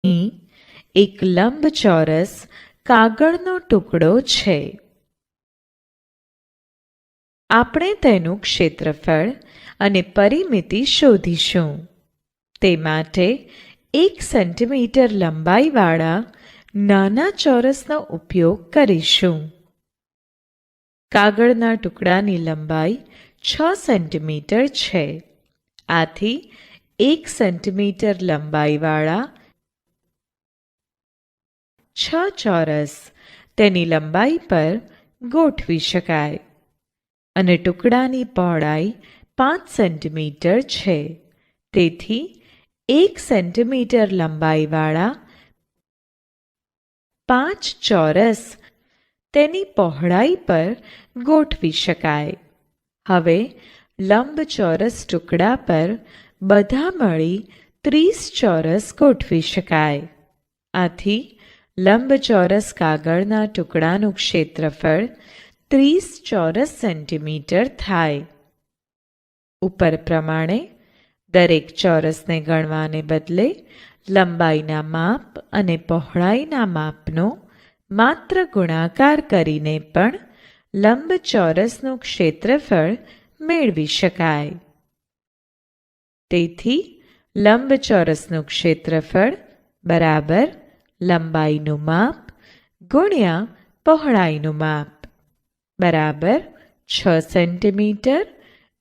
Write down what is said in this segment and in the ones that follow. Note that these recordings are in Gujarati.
અહીં એક લંબચોરસ કાગળનો ટુકડો છે. આપણે તેનું ક્ષેત્રફળ અને પરિમિતિ શોધીશું. તે માટે 1 સેન્ટીમીટર લંબાઈવાળા નાના ચોરસનો ઉપયોગ કરીશું. કાગળના ટુકડાની લંબાઈ 6 સેન્ટીમીટર છે. આથી 1 સેન્ટીમીટર લંબાઈવાળા 6 ચોરસ તેની લંબાઈ પર ગોઠવી શકાય અને ટુકડાની પહોળાઈ 5 સેન્ટીમીટર છે. તેથી 1 સેન્ટીમીટર લંબાઈવાળા 5 ચોરસ તેની પહોળાઈ પર ગોઠવી શકાય. હવે લંબચોરસ ટુકડા પર બધા મળી 30 ચોરસ ગોઠવી શકાય. આથી લંબચોરસ કાગળના ટુકડાનું ક્ષેત્રફળ 30 ચોરસ સેન્ટીમીટર થાય. ઉપર પ્રમાણે દરેક ચોરસને ગણવાને બદલે લંબાઈના માપ અને પહોળાઈના માપનો માત્ર ગુણાકાર કરીને પણ લંબચોરસનું ક્ષેત્રફળ મેળવી શકાય. તેથી લંબચોરસનું ક્ષેત્રફળ બરાબર લંબાઈનું માપ ગુણ્યા પહોળાઈનું માપ બરાબર 6 સેન્ટીમીટર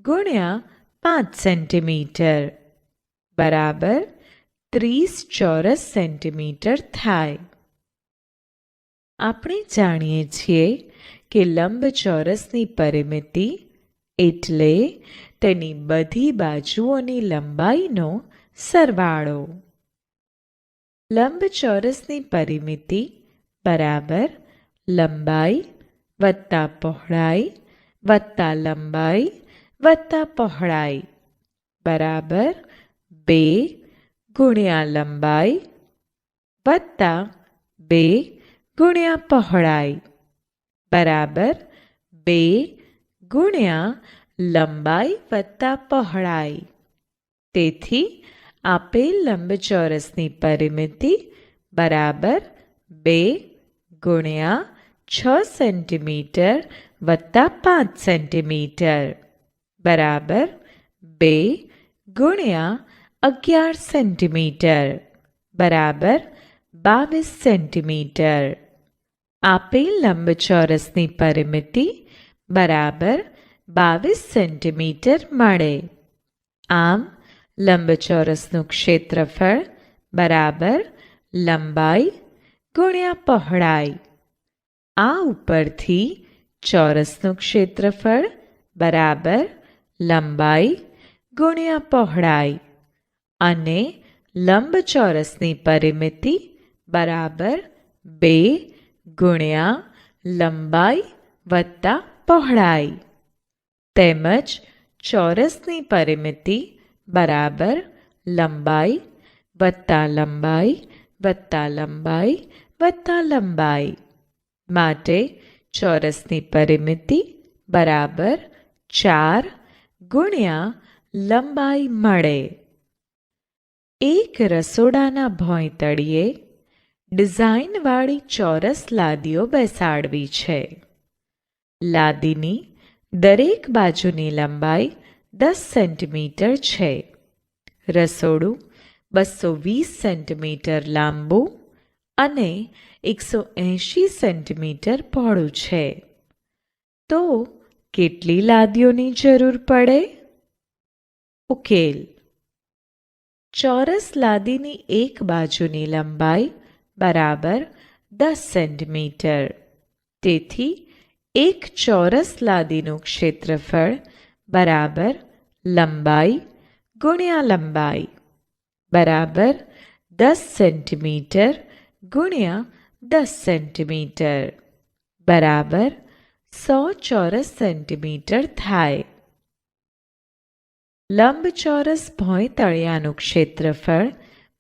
ગુણ્યા 5 સેન્ટીમીટર બરાબર 30 ચોરસ સેન્ટીમીટર થાય. આપણે જાણીએ છીએ કે લંબચોરસની પરિમિતિ એટલે તેની બધી બાજુઓની લંબાઈનો સરવાળો. લંબચોરસની પરિમિતિ બરાબર લંબાઈ વત્તા પહોળાઈ વત્તા લંબાઈ વત્તા પહોળાઈ બરાબર 2 ગુણ્યા લંબાઈ વત્તા 2 ગુણ્યા પહોળાઈ બરાબર 2 ગુણ્યા લંબાઈ વત્તા પહોળાઈ. તેથી આપેલ લંબચોરસની પરિમિતિ બરાબર 2 ગુણ્યા 6 સેન્ટીમીટર વત્તા 5 સેન્ટીમીટર બરાબર 2 ગુણ્યા 11 સેન્ટીમીટર બરાબર 22 સેન્ટીમીટર. આપેલ લંબચોરસની પરિમિતિ બરાબર 22 સેન્ટીમીટર મળે. આમ લંબચોરસનું ક્ષેત્રફળ બરાબર લંબાઈ ગુણ્યા પહોળાઈ. આ ઉપરથી ચોરસનું ક્ષેત્રફળ બરાબર લંબાઈ ગુણ્યા પહોળાઈ અને લંબચોરસની પરિમિતિ બરાબર 2 ગુણ્યા લંબાઈ વત્તા પહોળાઈ તેમજ ચોરસની પરિમિતિ બરાબર લંબાઈ વત્તા લંબાઈ વત્તા લંબાઈ વત્તા લંબાઈ માટે ચોરસની પરિમિતિ બરાબર 4 ગુણ્યા લંબાઈ મળે. એક રસોડાના ભોંયતળિયે ડિઝાઇનવાળી ચોરસ લાદીઓ બેસાડવી છે. લાદીની દરેક બાજુની લંબાઈ 10 સેન્ટીમીટર છે. રસોડું 220 સેન્ટીમીટર લાંબુ અને 180 સેન્ટીમીટર પહોળું છે. તો કેટલી લાદીઓની જરૂર પડે? ઉકેલ. ચોરસ લાદીની એક બાજુની લંબાઈ બરાબર 10 સેન્ટીમીટર. તેથી એક ચોરસ લાદીનું ક્ષેત્રફળ બરાબર લંબાઈ ગુણ્યા લંબાઈ બરાબર 10 સેન્ટીમીટર ગુણ્યા 10 સેન્ટીમીટર બરાબર 100 ચોરસ સેન્ટીમીટર થાય. લંબચોરસ ભોંયતળિયાનું ક્ષેત્રફળ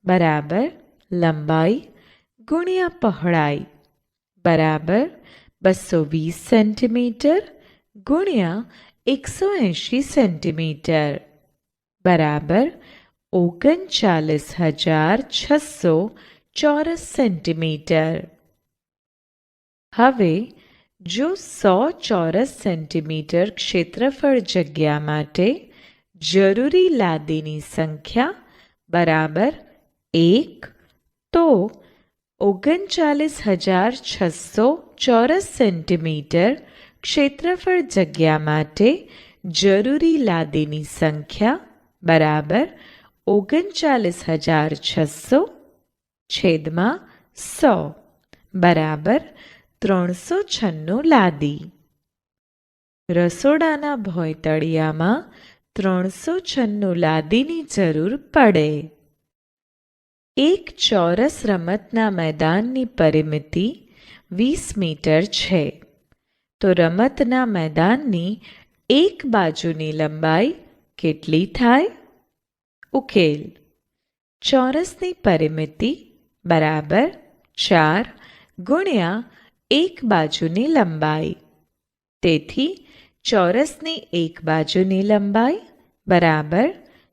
બરાબર લંબાઈ ગુણ્યા પહોળાઈ બરાબર 220 સેન્ટીમીટર ગુણ્યા 180 સેન્ટીમીટર બરાબર 39,600 ચોરસ સેન્ટીમીટર. હવે જો 100 ચોરસ સેન્ટીમીટર ક્ષેત્રફળ જગ્યા માટે જરૂરી લાદીની સંખ્યા બરાબર 1, તો 39,600 ચોરસ સેન્ટીમીટર ક્ષેત્રફળ જગ્યા માટે જરૂરી લાદીની સંખ્યા બરાબર 39,600 છેદમાં 100 બરાબર 396 લાદી. રસોડાના ભોંયતળિયામાં 396 લાદીની જરૂર પડે. એક ચોરસ રમતના મેદાનની પરિમિતિ 20 મીટર છે. તો રમતના મેદાનની એક બાજુની લંબાઈ કેટલી થાય? ઉકેલ: ચોરસની પરિમિતિ બરાબર 4 ગુણ્યા એક બાજુની લંબાઈ. તેથી ચોરસની એક બાજુની લંબાઈ બરાબર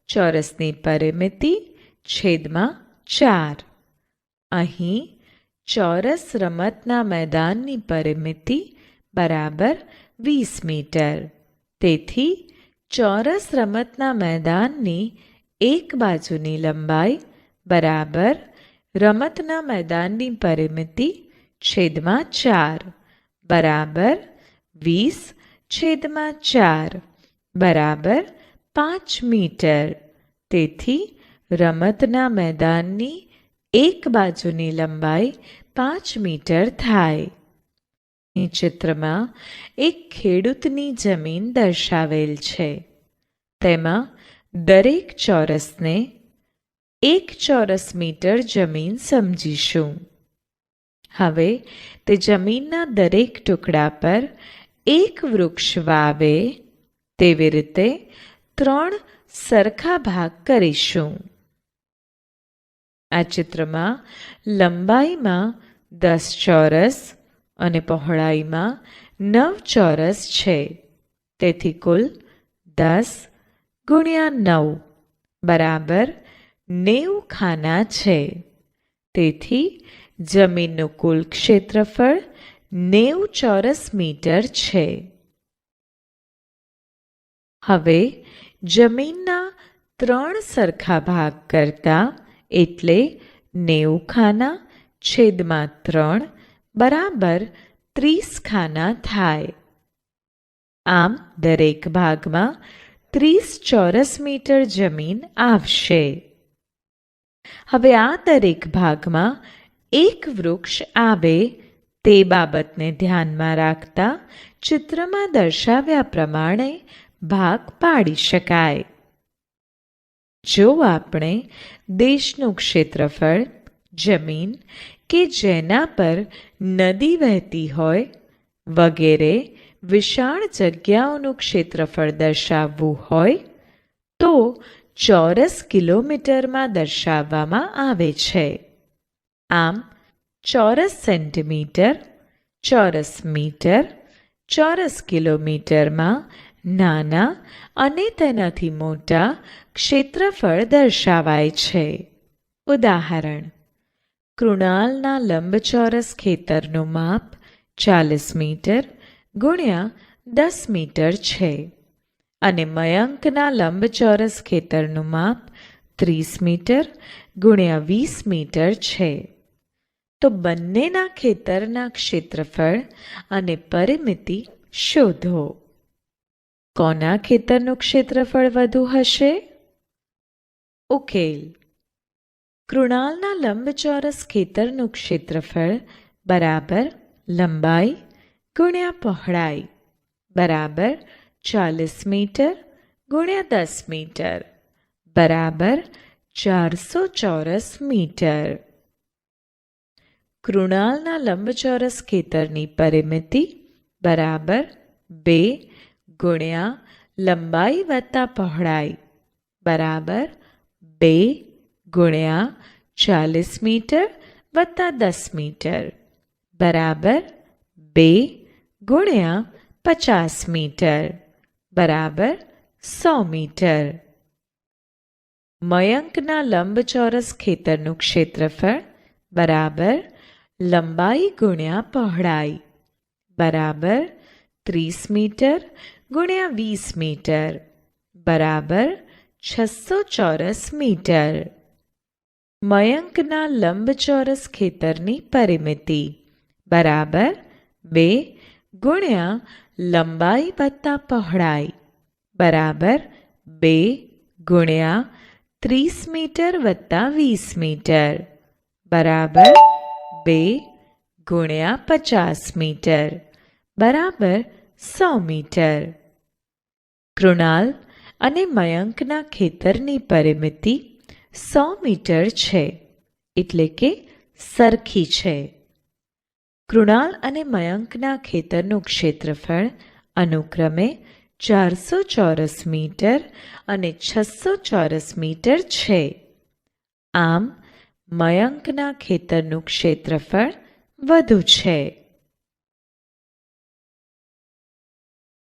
ચોરસની પરિમિતિ છેદમાં 4. અહીં ચોરસ રમતના મેદાનની પરિમિતિ બરાબર 20 મીટર. તેથી ચોરસ રમતના મેદાનની એક બાજુની લંબાઈ બરાબર રમતના મેદાનની પરિમિતિ છેદમાં 4 બરાબર 20/4 બરાબર 5 મીટર. તેથી રમતના મેદાનની એક બાજુની લંબાઈ 5 મીટર થાય. અહીં ચિત્રમાં એક ખેડૂતની જમીન દર્શાવેલ છે. તેમાં દરેક ચોરસને 1 ચોરસ મીટર જમીન સમજીશું. હવે તે જમીનના દરેક ટુકડા પર એક વૃક્ષ વાવે તેવી રીતે 3 સરખા ભાગ કરીશું. આ ચિત્રમાં લંબાઈમાં 10 ચોરસ અને પહોળાઈમાં 9 ચોરસ છે. તેથી કુલ 10 ગુણ્યા 9 બરાબર 90 ખાના છે. તેથી જમીનનું કુલ ક્ષેત્રફળ 90 ચોરસ મીટર છે. હવે જમીનના 3 સરખા ભાગ કરતા એટલે 90 ખાના છેદમાં 3 બરાબર 30 ખાના થાય. આમ દરેક ભાગમાં 30 ચોરસ મીટર જમીન આવશે. હવે આ દરેક ભાગમાં એક વૃક્ષ આવે તે બાબતને ધ્યાનમાં રાખતા ચિત્રમાં દર્શાવ્યા પ્રમાણે ભાગ પાડી શકાય. જો આપણે દેશનું ક્ષેત્રફળ, જમીન કે જેના પર નદી વહેતી હોય વગેરે વિશાળ જગ્યાઓનું ક્ષેત્રફળ દર્શાવવું હોય તો ચોરસ કિલોમીટરમાં દર્શાવવામાં આવે છે. આમ ચોરસ સેન્ટીમીટર, ચોરસ મીટર, ચોરસ કિલોમીટરમાં નાના અને તેનાથી મોટા ક્ષેત્રફળ દર્શાવાય છે. ઉદાહરણ: કૃણાલના લંબચોરસ ખેતરનું માપ 40 મીટર ગુણ્યા 10 મીટર છે અને મયંકના લંબચોરસ ખેતરનું માપ 30 મીટર ગુણ્યા 20 મીટર છે. તો બંનેના ખેતરના ક્ષેત્રફળ અને પરિમિતિ શોધો. કોના ખેતરનું ક્ષેત્રફળ વધુ હશે? ઉકેલ: કૃણાલના લંબચોરસ ખેતરનું ક્ષેત્રફળ બરાબર લંબાઈ ગુણ્યા પહોળાઈ બરાબર 40 મીટર ગુણ્યા 10 મીટર બરાબર 400 ચોરસ મીટર. કૃણાલના લંબચોરસ ખેતરની પરિમિતિ બરાબર 2 ગુણ્યા લંબાઈ વત્તા પહોળાઈ બરાબર 2 ગુણ્યા 40 મીટર વત્તા 10 મીટર બરાબર 2 ગુણ્યા 50 મીટર બરાબર 100 મીટર. મયંકના લંબચોરસ ખેતરનું ક્ષેત્રફળ બરાબર લંબાઈ ગુણ્યા પહોળાઈ બરાબર 30 મીટર ગુણ્યા 20 મીટર બરાબર 600 ચોરસ મીટર. મયંકના લંબચોરસ ખેતરની પરિમિતિ બરાબર 2 ગુણ્યા લંબાઈ વત્તા પહોળાઈ બરાબર 2 ગુણ્યા 30 મીટર વત્તા 20 મીટર બરાબર 2 ગુણ્યા 50 મીટર બરાબર 100 મીટર. કૃણાલ અને મયંકના ખેતરની પરિમિતિ 100 મીટર છે, એટલે કે સરખી છે. કૃણાલ અને મયંકના ખેતરનું ક્ષેત્રફળ અનુક્રમે 400 ચોરસ મીટર અને 600 ચોરસ મીટર છે. આમ મયંકના ખેતરનું ક્ષેત્રફળ વધુ છે.